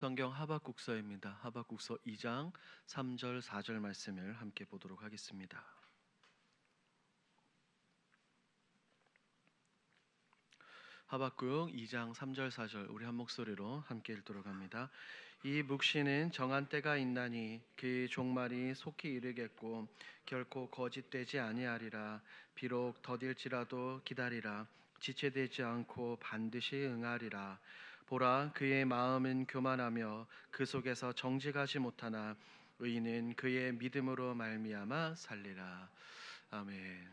성경 하박국서입니다. 하박국서 2장 3절 4절 말씀을 함께 보도록 하겠습니다. 하박국 2장 3절 4절 우리 한 목소리로 함께 읽도록 합니다. 이 묵시는 정한 때가 있나니 그 종말이 속히 이르겠고 결코 거짓되지 아니하리라. 비록 더딜지라도 기다리라. 지체되지 않고 반드시 응하리라. 보라, 그의 마음은 교만하며 그 속에서 정직하지 못하나 의인은 그의 믿음으로 말미암아 살리라. 아멘.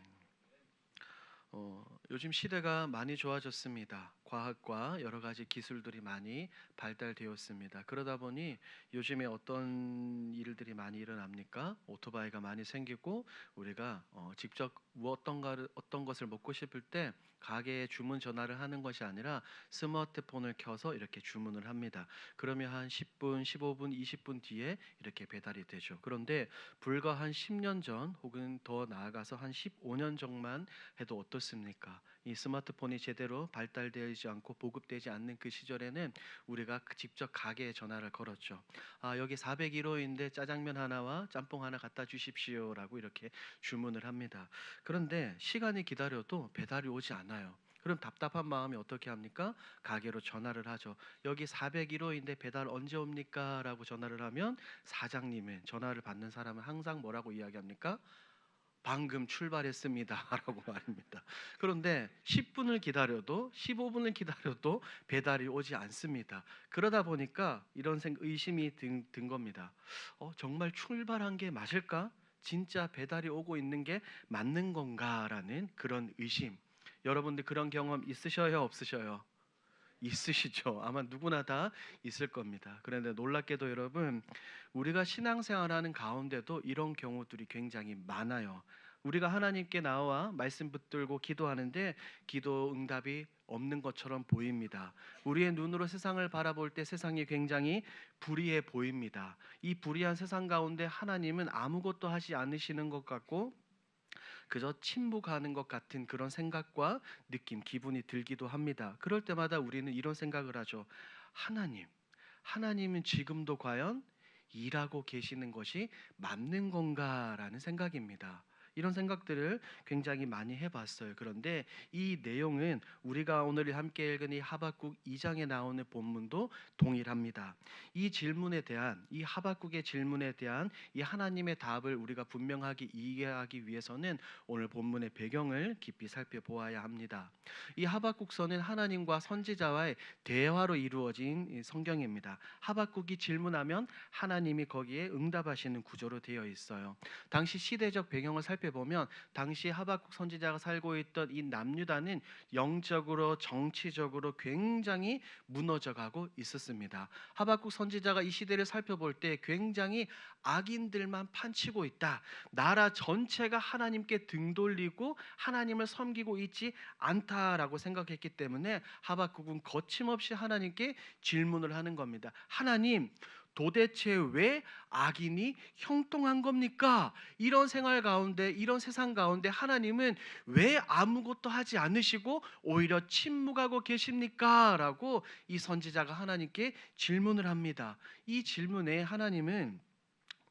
요즘 시대가 많이 좋아졌습니다. 과학과 여러 가지 기술들이 많이 발달되었습니다. 그러다 보니 요즘에 어떤 일들이 많이 일어납니까? 오토바이가 많이 생기고 우리가 직접 어떤 것을 먹고 싶을 때 가게에 주문 전화를 하는 것이 아니라 스마트폰을 켜서 이렇게 주문을 합니다. 그러면 한 10분, 15분, 20분 뒤에 이렇게 배달이 되죠. 그런데 불과 한 10년 전 혹은 더 나아가서 한 15년 전만 해도 어떻습니까? 이 스마트폰이 제대로 발달되지 않고 보급되지 않는 그 시절에는 우리가 직접 가게에 전화를 걸었죠. 여기 401호인데 짜장면 하나와 짬뽕 하나 갖다 주십시오라고 이렇게 주문을 합니다. 그런데 시간이 기다려도 배달이 오지 않아요. 그럼 답답한 마음에 어떻게 합니까? 가게로 전화를 하죠. 여기 401호인데 배달 언제 옵니까? 라고 전화를 하면 사장님은, 전화를 받는 사람은 항상 뭐라고 이야기합니까? 방금 출발했습니다 라고 말입니다. 그런데 10분을 기다려도 15분을 기다려도 배달이 오지 않습니다. 그러다 보니까 이런 의심이 든 겁니다. 정말 출발한 게 맞을까? 진짜 배달이 오고 있는 게 맞는 건가라는 그런 의심. 여러분들 그런 경험 있으셔요, 없으셔요? 있으시죠. 아마 누구나 다 있을 겁니다. 그런데 놀랍게도 여러분, 우리가 신앙생활하는 가운데도 이런 경우들이 굉장히 많아요. 우리가 하나님께 나와 말씀 붙들고 기도하는데 기도 응답이 없는 것처럼 보입니다. 우리의 눈으로 세상을 바라볼 때 세상이 굉장히 불의해 보입니다. 이 불의한 세상 가운데 하나님은 아무것도 하지 않으시는 것 같고 그저 침묵하는 것 같은 그런 생각과 느낌, 기분이 들기도 합니다. 그럴 때마다 우리는 이런 생각을 하죠. 하나님은 지금도 과연 일하고 계시는 것이 맞는 건가라는 생각입니다. 이런 생각들을 굉장히 많이 해봤어요. 그런데 이 내용은 우리가 오늘 함께 읽은 이 하박국 2장에 나오는 본문도 동일합니다. 이 하박국의 질문에 대한 이 하나님의 답을 우리가 분명하게 이해하기 위해서는 오늘 본문의 배경을 깊이 살펴보아야 합니다. 이 하박국서는 하나님과 선지자와의 대화로 이루어진 성경입니다. 하박국이 질문하면 하나님이 거기에 응답하시는 구조로 되어 있어요. 당시 시대적 배경을 살펴보면 당시 하박국 선지자가 살고 있던 이 남유다는 영적으로 정치적으로 굉장히 무너져가고 있었습니다. 하박국 선지자가 이 시대를 살펴볼 때 굉장히 악인들만 판치고 있다. 나라 전체가 하나님께 등 돌리고 하나님을 섬기고 있지 않다라고 생각했기 때문에 하박국은 거침없이 하나님께 질문을 하는 겁니다. 하나님, 도대체 왜 악인이 형통한 겁니까? 이런 생활 가운데, 이런 세상 가운데 하나님은 왜 아무것도 하지 않으시고 오히려 침묵하고 계십니까? 라고 이 선지자가 하나님께 질문을 합니다. 이 질문에 하나님은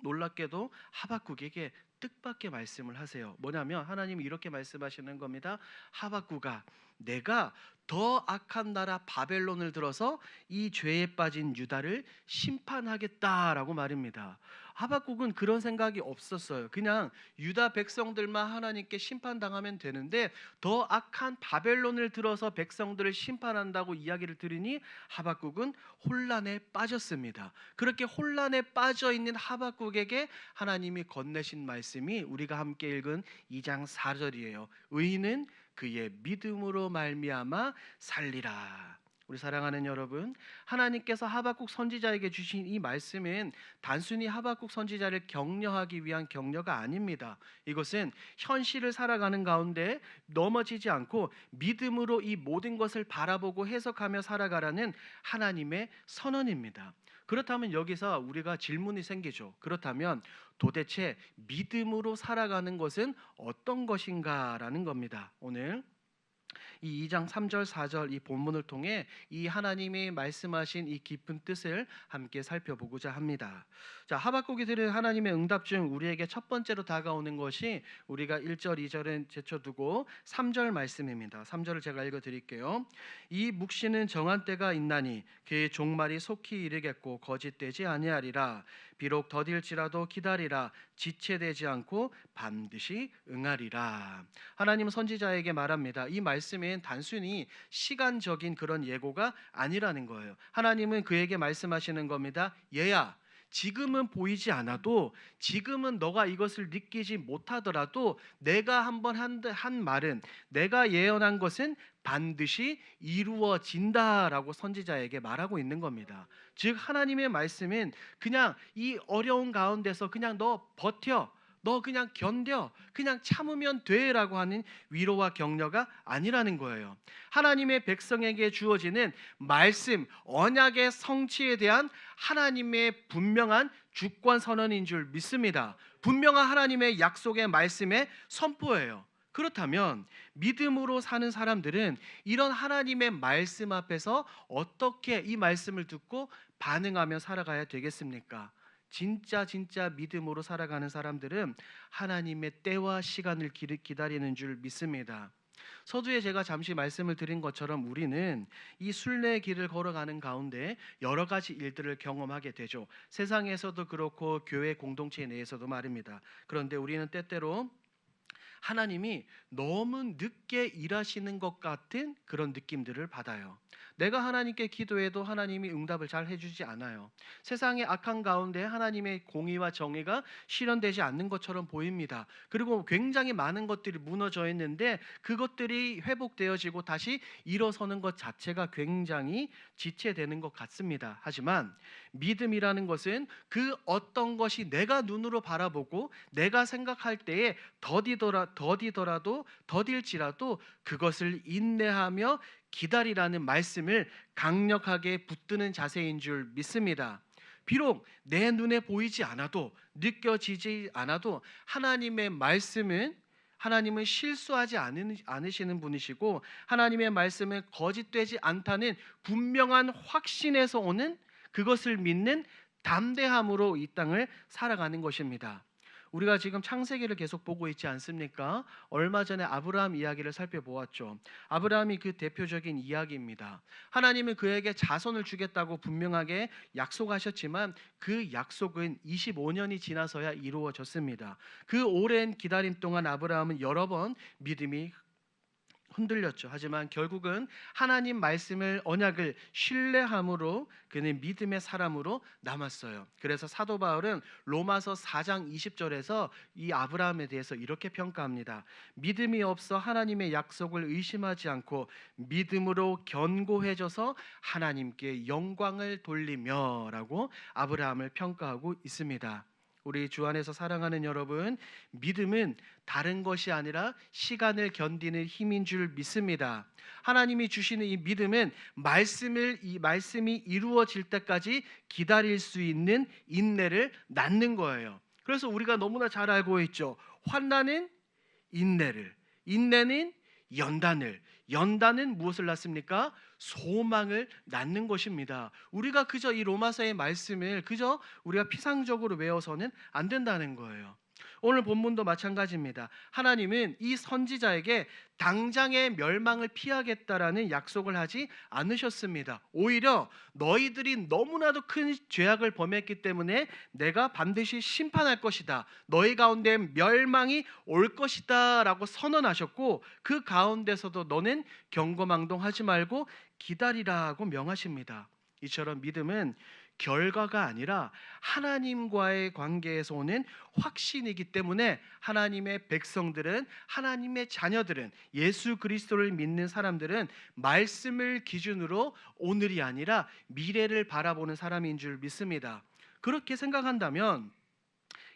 놀랍게도 하박국에게 뜻밖의 말씀을 하세요. 뭐냐면 하나님이 이렇게 말씀하시는 겁니다. 하박국아, 내가 더 악한 나라 바벨론을 들어서 이 죄에 빠진 유다를 심판하겠다라고 말입니다. 하박국은 그런 생각이 없었어요. 그냥 유다 백성들만 하나님께 심판당하면 되는데 더 악한 바벨론을 들어서 백성들을 심판한다고 이야기를 들으니 하박국은 혼란에 빠졌습니다. 그렇게 혼란에 빠져 있는 하박국에게 하나님이 건네신 말씀이 우리가 함께 읽은 2장 4절이에요. 의인은 그의 믿음으로 말미암아 살리라. 우리 사랑하는 여러분, 하나님께서 하박국 선지자에게 주신 이 말씀은 단순히 하박국 선지자를 격려하기 위한 격려가 아닙니다. 이것은 현실을 살아가는 가운데 넘어지지 않고 믿음으로 이 모든 것을 바라보고 해석하며 살아가라는 하나님의 선언입니다. 그렇다면 여기서 우리가 질문이 생기죠. 그렇다면 도대체 믿음으로 살아가는 것은 어떤 것인가라는 겁니다. 오늘 이 2장 3절 4절 이 본문을 통해 이 하나님이 말씀하신 이 깊은 뜻을 함께 살펴보고자 합니다. 자, 하박국이 들은 하나님의 응답 중 우리에게 첫 번째로 다가오는 것이 우리가 1절 2절은 제쳐두고 3절 말씀입니다. 3절을 제가 읽어 드릴게요. 이 묵시는 정한 때가 있나니 그의 종말이 속히 이르겠고 거짓되지 아니하리라. 비록 더딜지라도 기다리라. 지체되지 않고 반드시 응하리라. 하나님은 선지자에게 말합니다. 이 말씀은 단순히 시간적인 그런 예고가 아니라는 거예요. 하나님은 그에게 말씀하시는 겁니다. 얘야, 지금은 보이지 않아도, 지금은 너가 이것을 느끼지 못하더라도 내가 한번 한 말은, 내가 예언한 것은 반드시 이루어진다라고 선지자에게 말하고 있는 겁니다. 즉 하나님의 말씀은 그냥 이 어려운 가운데서 그냥 너 버텨, 너 그냥 견뎌, 그냥 참으면 돼라고 하는 위로와 격려가 아니라는 거예요. 하나님의 백성에게 주어지는 말씀, 언약의 성취에 대한 하나님의 분명한 주권 선언인 줄 믿습니다. 분명한 하나님의 약속의 말씀의 선포예요. 그렇다면 믿음으로 사는 사람들은 이런 하나님의 말씀 앞에서 어떻게 이 말씀을 듣고 반응하며 살아가야 되겠습니까? 진짜 믿음으로 살아가는 사람들은 하나님의 때와 시간을 기다리는 줄 믿습니다. 서두에 제가 잠시 말씀을 드린 것처럼 우리는 이 순례의 길을 걸어가는 가운데 여러 가지 일들을 경험하게 되죠. 세상에서도 그렇고 교회 공동체 내에서도 말입니다. 그런데 우리는 때때로 하나님이 너무 늦게 일하시는 것 같은 그런 느낌들을 받아요. 내가 하나님께 기도해도 하나님이 응답을 잘 해주지 않아요. 세상의 악한 가운데 하나님의 공의와 정의가 실현되지 않는 것처럼 보입니다. 그리고 굉장히 많은 것들이 무너져 있는데 그것들이 회복되어지고 다시 일어서는 것 자체가 굉장히 지체되는 것 같습니다. 하지만 믿음이라는 것은 그 어떤 것이 내가 눈으로 바라보고 내가 생각할 때에 더딜지라도 그것을 인내하며 기다리라는 말씀을 강력하게 붙드는 자세인 줄 믿습니다. 비록 내 눈에 보이지 않아도 느껴지지 않아도 하나님은 실수하지 않으시는 분이시고 하나님의 말씀은 거짓되지 않다는 분명한 확신에서 오는 그것을 믿는 담대함으로 이 땅을 살아가는 것입니다. 우리가 지금 창세기를 계속 보고 있지 않습니까? 얼마 전에 아브라함 이야기를 살펴보았죠. 아브라함이 그 대표적인 이야기입니다. 하나님은 그에게 자손을 주겠다고 분명하게 약속하셨지만 그 약속은 25년이 지나서야 이루어졌습니다. 그 오랜 기다림 동안 아브라함은 여러 번 믿음이 흔들렸죠. 하지만 결국은 하나님 말씀을 언약을 신뢰함으로 그는 믿음의 사람으로 남았어요. 그래서 사도 바울은 로마서 4장 20절에서 이 아브라함에 대해서 이렇게 평가합니다. 믿음이 없어 하나님의 약속을 의심하지 않고 믿음으로 견고해져서 하나님께 영광을 돌리며라고 아브라함을 평가하고 있습니다. 우리 주 안에서 사랑하는 여러분, 믿음은 다른 것이 아니라 시간을 견디는 힘인 줄 믿습니다. 하나님이 주시는 이 믿음은 말씀이 이루어질 때까지 기다릴 수 있는 인내를 낳는 거예요. 그래서 우리가 너무나 잘 알고 있죠. 환난은 인내를, 인내는 연단은 무엇을 낳습니까? 소망을 낳는 것입니다. 우리가 그저 이 로마서의 말씀을 그저 우리가 피상적으로 외워서는 안 된다는 거예요. 오늘 본문도 마찬가지입니다. 하나님은 이 선지자에게 당장의 멸망을 피하겠다라는 약속을 하지 않으셨습니다. 오히려 너희들이 너무나도 큰 죄악을 범했기 때문에 내가 반드시 심판할 것이다. 너희 가운데 멸망이 올 것이다 라고 선언하셨고 그 가운데서도 너는 경거망동하지 말고 기다리라고 명하십니다. 이처럼 믿음은 결과가 아니라 하나님과의 관계에서 오는 확신이기 때문에 하나님의 백성들은, 하나님의 자녀들은, 예수 그리스도를 믿는 사람들은 말씀을 기준으로 오늘이 아니라 미래를 바라보는 사람인 줄 믿습니다. 그렇게 생각한다면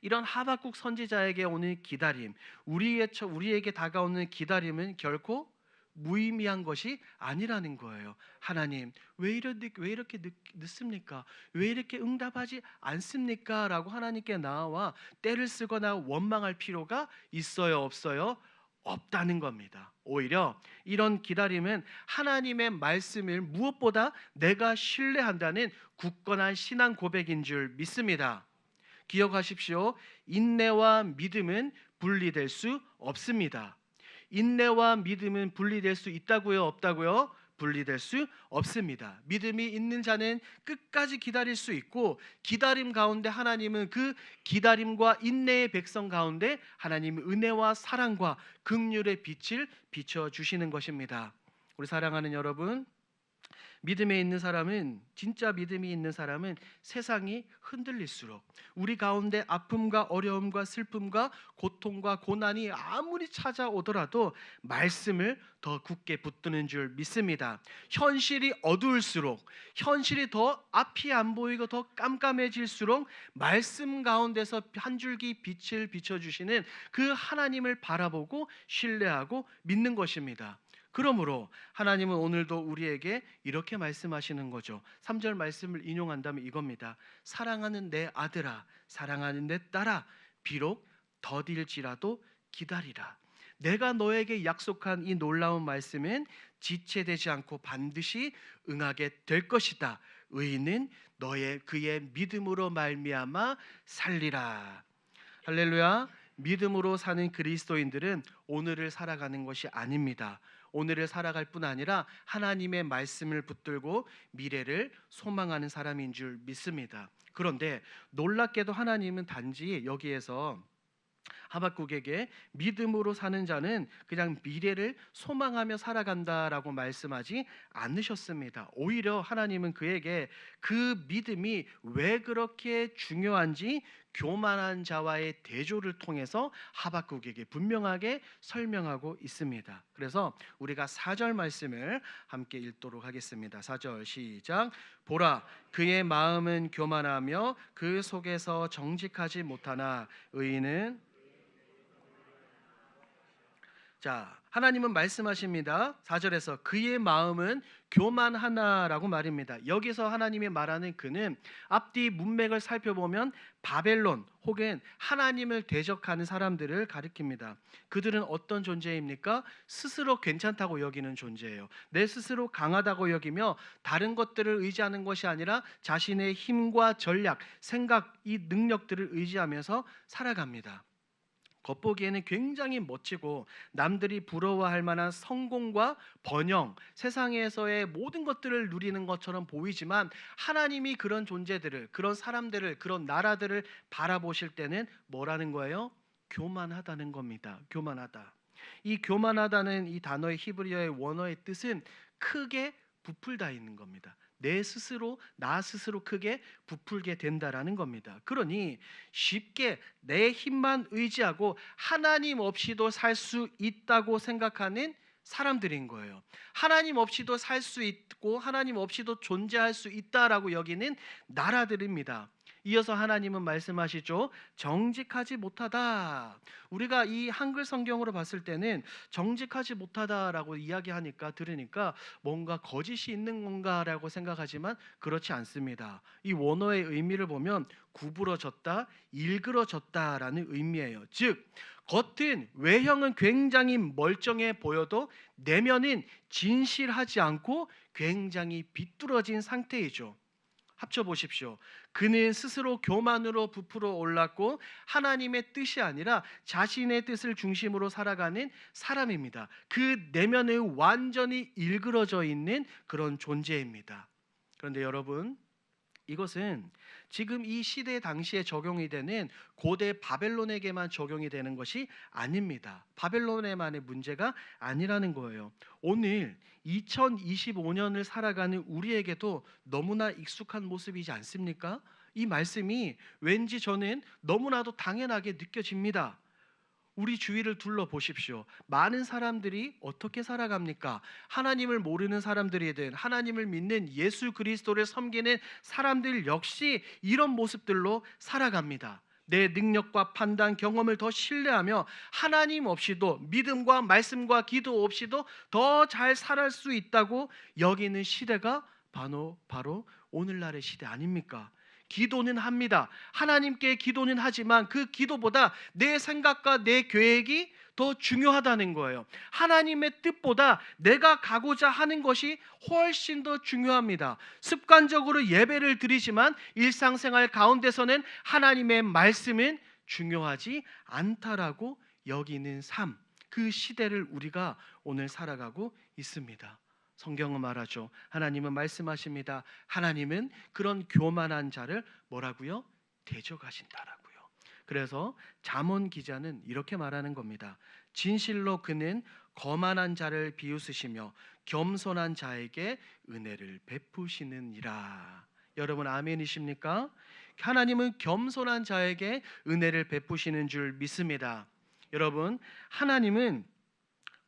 이런 하박국 선지자에게 오는 기다림, 우리에게 다가오는 기다림은 결코 무의미한 것이 아니라는 거예요. 하나님, 왜 이렇게 늦습니까? 왜 이렇게 응답하지 않습니까? 라고 하나님께 나와 떼를 쓰거나 원망할 필요가 있어요, 없어요? 없다는 겁니다. 오히려 이런 기다림은 하나님의 말씀을 무엇보다 내가 신뢰한다는 굳건한 신앙 고백인 줄 믿습니다. 기억하십시오. 인내와 믿음은 분리될 수 없습니다. 인내와 믿음은 분리될 수 있다고요? 없다고요? 분리될 수 없습니다. 믿음이 있는 자는 끝까지 기다릴 수 있고, 기다림 가운데 하나님은 그 기다림과 인내의 백성 가운데 하나님의 은혜와 사랑과 긍휼의 빛을 비춰 주시는 것입니다. 우리 사랑하는 여러분, 믿음에 있는 사람은, 진짜 믿음이 있는 사람은 세상이 흔들릴수록, 우리 가운데 아픔과 어려움과 슬픔과 고통과 고난이 아무리 찾아오더라도 말씀을 더 굳게 붙드는 줄 믿습니다. 현실이 어두울수록, 현실이 더 앞이 안 보이고 더 깜깜해질수록 말씀 가운데서 한 줄기 빛을 비춰주시는 그 하나님을 바라보고 신뢰하고 믿는 것입니다. 그러므로 하나님은 오늘도 우리에게 이렇게 말씀하시는 거죠. 3절 말씀을 인용한다면 이겁니다. 사랑하는 내 아들아, 사랑하는 내 딸아, 비록 더딜지라도 기다리라. 내가 너에게 약속한 이 놀라운 말씀은 지체되지 않고 반드시 응하게 될 것이다. 의인은 그의 믿음으로 말미암아 살리라. 할렐루야. 믿음으로 사는 그리스도인들은 오늘을 살아가는 것이 아닙니다. 오늘을 살아갈 뿐 아니라 하나님의 말씀을 붙들고 미래를 소망하는 사람인 줄 믿습니다. 그런데 놀랍게도 하나님은 단지 여기에서 하박국에게 믿음으로 사는 자는 그냥 미래를 소망하며 살아간다라고 말씀하지 않으셨습니다. 오히려 하나님은 그에게 그 믿음이 왜 그렇게 중요한지 교만한 자와의 대조를 통해서 하박국에게 분명하게 설명하고 있습니다. 그래서 우리가 4절 말씀을 함께 읽도록 하겠습니다. 4절 시작. 보라, 그의 마음은 교만하며 그 속에서 정직하지 못하나 의인은, 자, 하나님은 말씀하십니다. 4절에서 그의 마음은 교만하나라고 말입니다. 여기서 하나님이 말하는 그는 앞뒤 문맥을 살펴보면 바벨론 혹은 하나님을 대적하는 사람들을 가리킵니다. 그들은 어떤 존재입니까? 스스로 괜찮다고 여기는 존재예요. 내 스스로 강하다고 여기며 다른 것들을 의지하는 것이 아니라 자신의 힘과 전략, 생각, 이 능력들을 의지하면서 살아갑니다. 겉보기에는 굉장히 멋지고 남들이 부러워할 만한 성공과 번영, 세상에서의 모든 것들을 누리는 것처럼 보이지만 하나님이 그런 존재들을, 그런 사람들을, 그런 나라들을 바라보실 때는 뭐라는 거예요? 교만하다는 겁니다. 교만하다. 이 교만하다는 이 단어의 히브리어의 원어의 뜻은 크게 부풀다 있는 겁니다. 나 스스로 크게 부풀게 된다라는 겁니다. 그러니 쉽게 내 힘만 의지하고 하나님 없이도 살 수 있다고 생각하는 사람들인 거예요. 하나님 없이도 살 수 있고 하나님 없이도 존재할 수 있다라고 여기는 나라들입니다. 이어서 하나님은 말씀하시죠. 정직하지 못하다. 우리가 이 한글 성경으로 봤을 때는 정직하지 못하다라고 이야기하니까, 들으니까 뭔가 거짓이 있는 건가라고 생각하지만 그렇지 않습니다. 이 원어의 의미를 보면 구부러졌다, 일그러졌다라는 의미예요. 즉 겉은, 외형은 굉장히 멀쩡해 보여도 내면은 진실하지 않고 굉장히 비뚤어진 상태이죠. 합쳐보십시오. 그는 스스로 교만으로 부풀어 올랐고 하나님의 뜻이 아니라 자신의 뜻을 중심으로 살아가는 사람입니다. 그 내면에 완전히 일그러져 있는 그런 존재입니다. 그런데 여러분, 이것은 지금 이 시대 당시에 적용이 되는 고대 바벨론에게만 적용이 되는 것이 아닙니다. 바벨론에만의 문제가 아니라는 거예요. 오늘 2025년을 살아가는 우리에게도 너무나 익숙한 모습이지 않습니까? 이 말씀이 왠지 저는 너무나도 당연하게 느껴집니다. 우리 주위를 둘러보십시오. 많은 사람들이 어떻게 살아갑니까? 하나님을 모르는 사람들이든 하나님을 믿는 예수 그리스도를 섬기는 사람들 역시 이런 모습들로 살아갑니다. 내 능력과 판단, 경험을 더 신뢰하며 하나님 없이도, 믿음과 말씀과 기도 없이도 더 잘 살아갈 수 있다고 여기는 시대가 바로 오늘날의 시대 아닙니까? 기도는 합니다. 하나님께 기도는 하지만 그 기도보다 내 생각과 내 계획이 더 중요하다는 거예요. 하나님의 뜻보다 내가 가고자 하는 것이 훨씬 더 중요합니다. 습관적으로 예배를 드리지만 일상생활 가운데서는 하나님의 말씀은 중요하지 않다라고 여기는 삶, 그 시대를 우리가 오늘 살아가고 있습니다. 성경은 말하죠. 하나님은 말씀하십니다. 하나님은 그런 교만한 자를 뭐라고요? 대적하신다라고요. 그래서 잠언 기자는 이렇게 말하는 겁니다. 진실로 그는 거만한 자를 비웃으시며 겸손한 자에게 은혜를 베푸시느니라. 여러분 아멘이십니까? 하나님은 겸손한 자에게 은혜를 베푸시는 줄 믿습니다. 여러분, 하나님은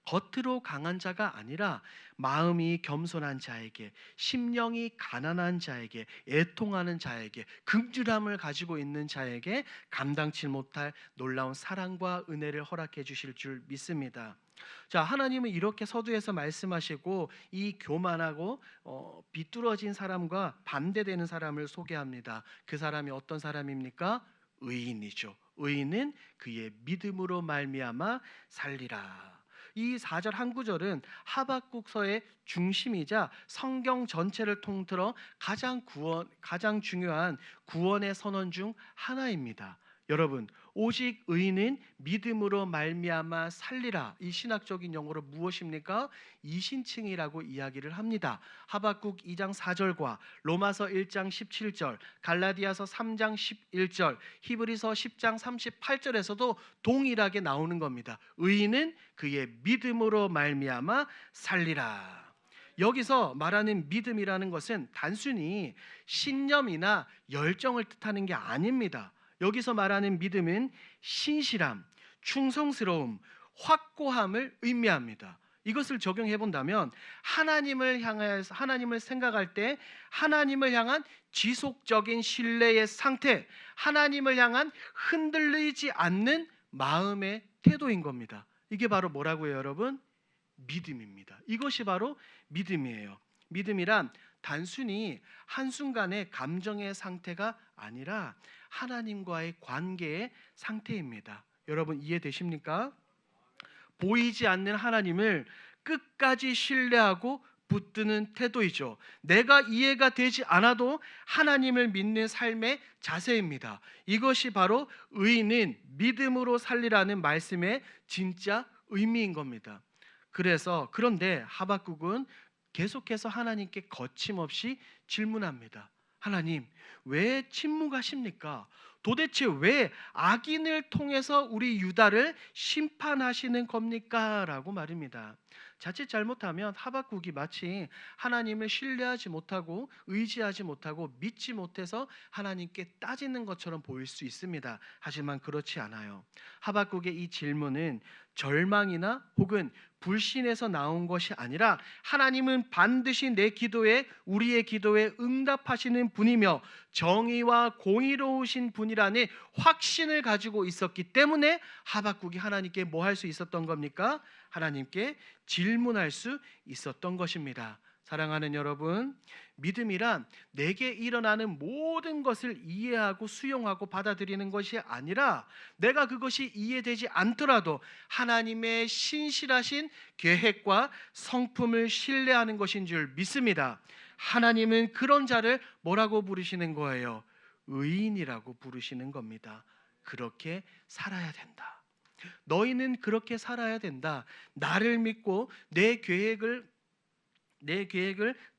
겉으로 강한 자가 아니라 마음이 겸손한 자에게, 심령이 가난한 자에게, 애통하는 자에게, 긍휼함을 가지고 있는 자에게 감당치 못할 놀라운 사랑과 은혜를 허락해 주실 줄 믿습니다. 자, 하나님은 이렇게 서두에서 말씀하시고 이 교만하고 비뚤어진 사람과 반대되는 사람을 소개합니다. 그 사람이 어떤 사람입니까? 의인이죠. 의인은 그의 믿음으로 말미암아 살리라. 이 4절 한 구절은 하박국서의 중심이자 성경 전체를 통틀어 가장 중요한 구원의 선언 중 하나입니다. 여러분, 오직 의인은 믿음으로 말미암아 살리라. 이 신학적인 용어로 무엇입니까? 이신칭이라고 이야기를 합니다. 하박국 2장 4절과 로마서 1장 17절, 갈라디아서 3장 11절, 히브리서 10장 38절에서도 동일하게 나오는 겁니다. 의인은 그의 믿음으로 말미암아 살리라. 여기서 말하는 믿음이라는 것은 단순히 신념이나 열정을 뜻하는 게 아닙니다. 여기서 말하는 믿음은 신실함, 충성스러움, 확고함을 의미합니다. 이것을 적용해 본다면 하나님을 생각할 때 하나님을 향한 지속적인 신뢰의 상태, 하나님을 향한 흔들리지 않는 마음의 태도인 겁니다. 이게 바로 뭐라고요, 여러분? 믿음입니다. 이것이 바로 믿음이에요. 믿음이란 단순히 한순간의 감정의 상태가 아니라 하나님과의 관계의 상태입니다. 여러분 이해되십니까? 보이지 않는 하나님을 끝까지 신뢰하고 붙드는 태도이죠. 내가 이해가 되지 않아도 하나님을 믿는 삶의 자세입니다. 이것이 바로 의인은 믿음으로 살리라는 말씀의 진짜 의미인 겁니다. 그런데 하박국은 계속해서 하나님께 거침없이 질문합니다. 하나님, 왜 침묵하십니까? 도대체 왜 악인을 통해서 우리 유다를 심판하시는 겁니까? 라고 말입니다. 자칫 잘못하면 하박국이 마치 하나님을 신뢰하지 못하고 의지하지 못하고 믿지 못해서 하나님께 따지는 것처럼 보일 수 있습니다. 하지만 그렇지 않아요. 하박국의 이 질문은 절망이나 혹은 불신에서 나온 것이 아니라 하나님은 반드시 우리의 기도에 응답하시는 분이며 정의와 공의로우신 분이라는 확신을 가지고 있었기 때문에 하박국이 하나님께 뭐 할 수 있었던 겁니까? 하나님께 질문할 수 있었던 것입니다. 사랑하는 여러분, 믿음이란 내게 일어나는 모든 것을 이해하고 수용하고 받아들이는 것이 아니라 내가 그것이 이해되지 않더라도 하나님의 신실하신 계획과 성품을 신뢰하는 것인 줄 믿습니다. 하나님은 그런 자를 뭐라고 부르시는 거예요? 의인이라고 부르시는 겁니다. 그렇게 살아야 된다. 너희는 그렇게 살아야 된다. 나를 믿고 내 계획을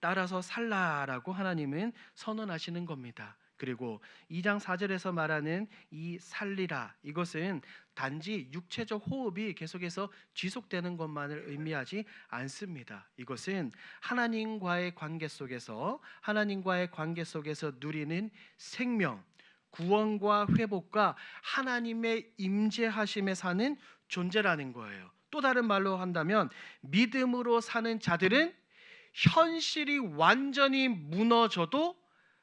따라서 살라라고 하나님은 선언하시는 겁니다. 그리고 2장 4절에서 말하는 이 살리라, 이것은 단지 육체적 호흡이 계속해서 지속되는 것만을 의미하지 않습니다. 이것은 하나님과의 관계 속에서 누리는 생명, 구원과 회복과 하나님의 임재하심에 사는 존재라는 거예요. 또 다른 말로 한다면 믿음으로 사는 자들은 현실이 완전히 무너져도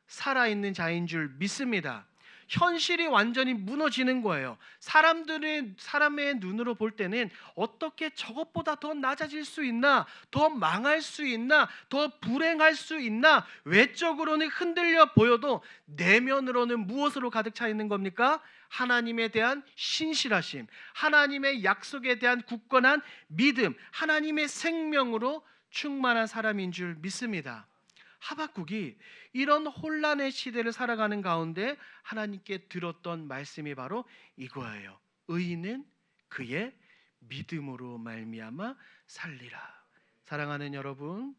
살아있는 자인 줄 믿습니다. 현실이 완전히 무너지는 거예요. 사람의 눈으로 볼 때는 어떻게 저것보다 더 낮아질 수 있나, 더 망할 수 있나, 더 불행할 수 있나, 외적으로는 흔들려 보여도 내면으로는 무엇으로 가득 차 있는 겁니까? 하나님에 대한 신실하심, 하나님의 약속에 대한 굳건한 믿음, 하나님의 생명으로 충만한 사람인 줄 믿습니다. 하박국이 이런 혼란의 시대를 살아가는 가운데 하나님께 들었던 말씀이 바로 이거예요. 의인은 그의 믿음으로 말미암아 살리라. 사랑하는 여러분,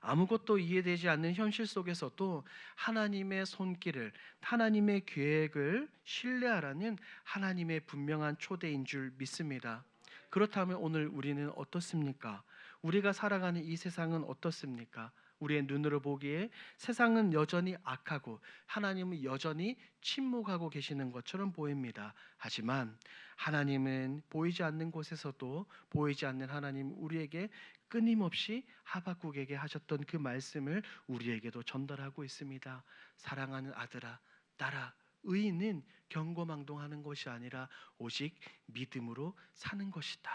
아무것도 이해되지 않는 현실 속에서도 하나님의 손길을, 하나님의 계획을 신뢰하라는 하나님의 분명한 초대인 줄 믿습니다. 그렇다면 오늘 우리는 어떻습니까? 우리가 살아가는 이 세상은 어떻습니까? 우리의 눈으로 보기에 세상은 여전히 악하고 하나님은 여전히 침묵하고 계시는 것처럼 보입니다. 하지만 하나님은 보이지 않는 곳에서도 보이지 않는 하나님, 우리에게 끊임없이 하박국에게 하셨던 그 말씀을 우리에게도 전달하고 있습니다. 사랑하는 아들아, 딸아, 의인은 경고망동하는 것이 아니라 오직 믿음으로 사는 것이다.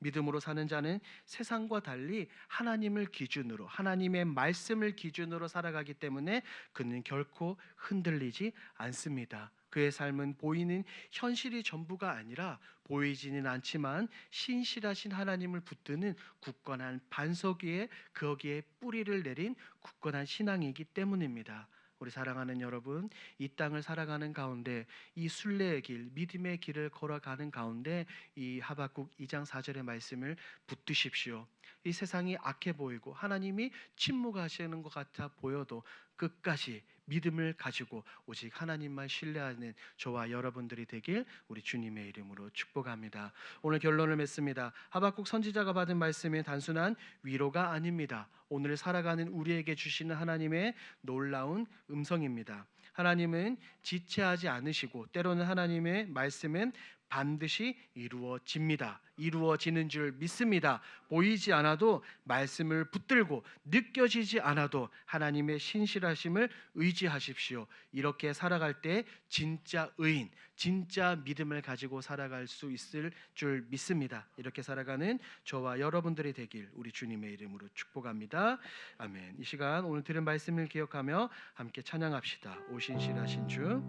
믿음으로 사는 자는 세상과 달리 하나님을 기준으로, 하나님의 말씀을 기준으로 살아가기 때문에 그는 결코 흔들리지 않습니다. 그의 삶은 보이는 현실이 전부가 아니라 보이지는 않지만 신실하신 하나님을 붙드는 굳건한 반석 위에 거기에 뿌리를 내린 굳건한 신앙이기 때문입니다. 우리 사랑하는 여러분, 이 땅을 살아가는 가운데 이 순례의 길, 믿음의 길을 걸어가는 가운데 이 하박국 2장 4절의 말씀을 붙드십시오. 이 세상이 악해 보이고 하나님이 침묵하시는 것 같아 보여도 끝까지 믿음을 가지고 오직 하나님만 신뢰하는 저와 여러분들이 되길 우리 주님의 이름으로 축복합니다. 오늘 결론을 맺습니다. 하박국 선지자가 받은 말씀은 단순한 위로가 아닙니다. 오늘 살아가는 우리에게 주시는 하나님의 놀라운 음성입니다. 하나님은 지체하지 않으시고 때로는 하나님의 말씀은 반드시 이루어집니다. 이루어지는 줄 믿습니다. 보이지 않아도 말씀을 붙들고 느껴지지 않아도 하나님의 신실하심을 의지하십시오. 이렇게 살아갈 때 진짜 의인, 진짜 믿음을 가지고 살아갈 수 있을 줄 믿습니다. 이렇게 살아가는 저와 여러분들이 되길 우리 주님의 이름으로 축복합니다. 아멘. 이 시간 오늘 들은 말씀을 기억하며 함께 찬양합시다. 오 신실하신 주.